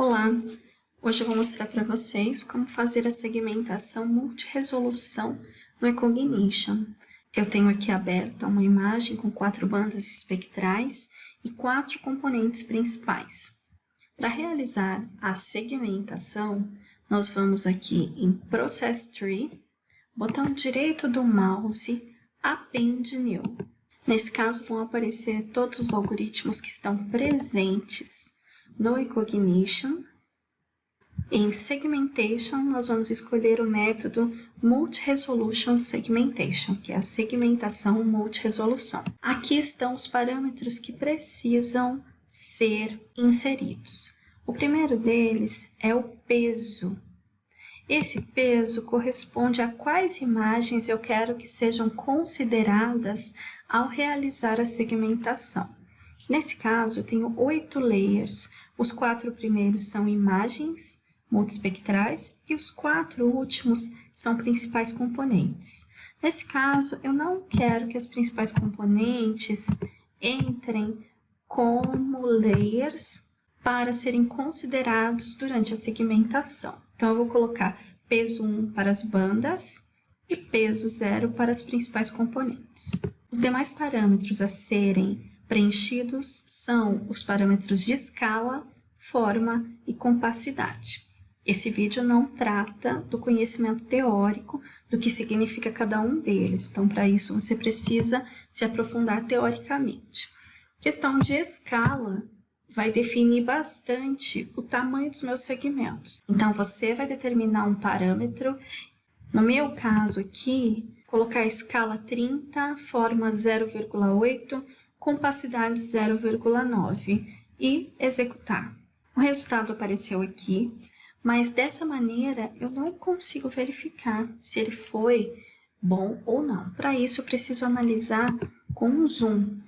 Olá, hoje eu vou mostrar para vocês como fazer a segmentação multi-resolução no eCognition. Eu tenho aqui aberta uma imagem com 4 bandas espectrais e 4 componentes principais. Para realizar a segmentação, nós vamos aqui em Process Tree, botão direito do mouse, Append New. Nesse caso vão aparecer todos os algoritmos que estão presentes no eCognition. Em Segmentation, nós vamos escolher o método Multi-Resolution Segmentation, que é a segmentação multi-resolução. Aqui estão os parâmetros que precisam ser inseridos. O primeiro deles é o peso. Esse peso corresponde a quais imagens eu quero que sejam consideradas ao realizar a segmentação. Nesse caso, eu tenho 8 layers. Os 4 primeiros são imagens multiespectrais e os 4 últimos são principais componentes. Nesse caso, eu não quero que as principais componentes entrem como layers para serem considerados durante a segmentação. Então, eu vou colocar peso 1 para as bandas e peso 0 para as principais componentes. Os demais parâmetros a serem preenchidos são os parâmetros de escala, forma e compacidade. Esse vídeo não trata do conhecimento teórico do que significa cada um deles, então para isso você precisa se aprofundar teoricamente. Questão de escala vai definir bastante o tamanho dos meus segmentos. Então você vai determinar um parâmetro, no meu caso aqui, colocar a escala 30, forma 0,8, compacidade 0,9 e executar. O resultado apareceu aqui, mas dessa maneira eu não consigo verificar se ele foi bom ou não. Para isso eu preciso analisar com um zoom.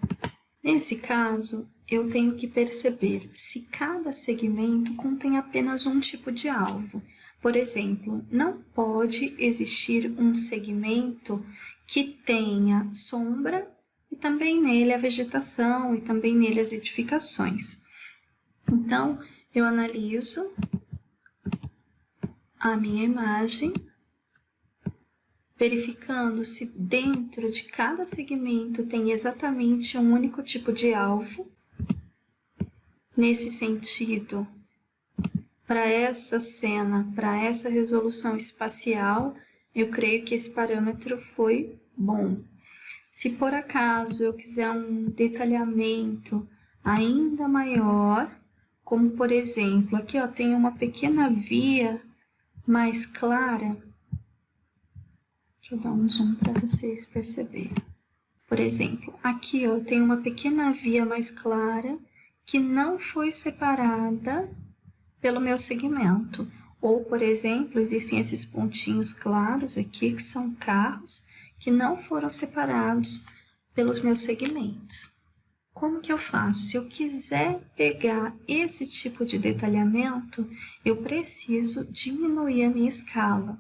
Nesse caso, eu tenho que perceber se cada segmento contém apenas um tipo de alvo. Por exemplo, não pode existir um segmento que tenha sombra e também nele a vegetação e também nele as edificações. Então, eu analiso a minha imagem, verificando se dentro de cada segmento tem exatamente um único tipo de alvo. Nesse sentido, para essa cena, para essa resolução espacial, eu creio que esse parâmetro foi bom. Se por acaso eu quiser um detalhamento ainda maior, como por exemplo, aqui ó, tem uma pequena via mais clara. Deixa eu dar um zoom para vocês perceberem. Por exemplo, aqui ó, tem uma pequena via mais clara que não foi separada pelo meu segmento. Ou, por exemplo, existem esses pontinhos claros aqui, que são carros, que não foram separados pelos meus segmentos. Como que eu faço? Se eu quiser pegar esse tipo de detalhamento, eu preciso diminuir a minha escala.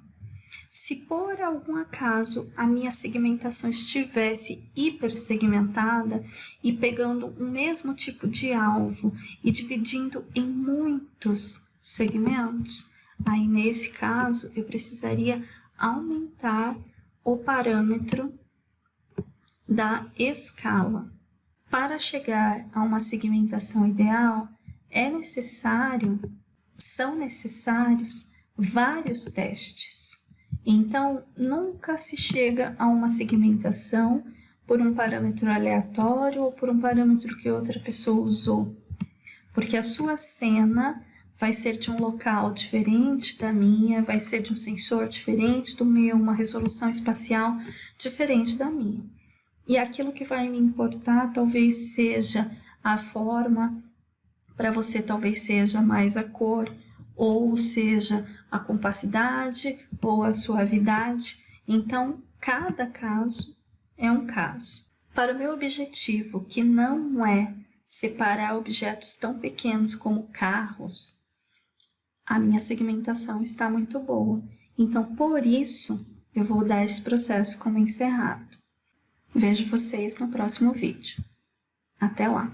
Se por algum acaso a minha segmentação estivesse hipersegmentada e pegando o mesmo tipo de alvo e dividindo em muitos segmentos, aí nesse caso eu precisaria aumentar o parâmetro da escala. Para chegar a uma segmentação ideal, são necessários vários testes. Então, nunca se chega a uma segmentação por um parâmetro aleatório ou por um parâmetro que outra pessoa usou, porque a sua cena vai ser de um local diferente da minha, vai ser de um sensor diferente do meu, uma resolução espacial diferente da minha. E aquilo que vai me importar talvez seja a forma, para você talvez seja mais a cor, ou seja a compacidade ou a suavidade. Então, cada caso é um caso. Para o meu objetivo, que não é separar objetos tão pequenos como carros, a minha segmentação está muito boa. Então, por isso, eu vou dar esse processo como encerrado. Vejo vocês no próximo vídeo. Até lá!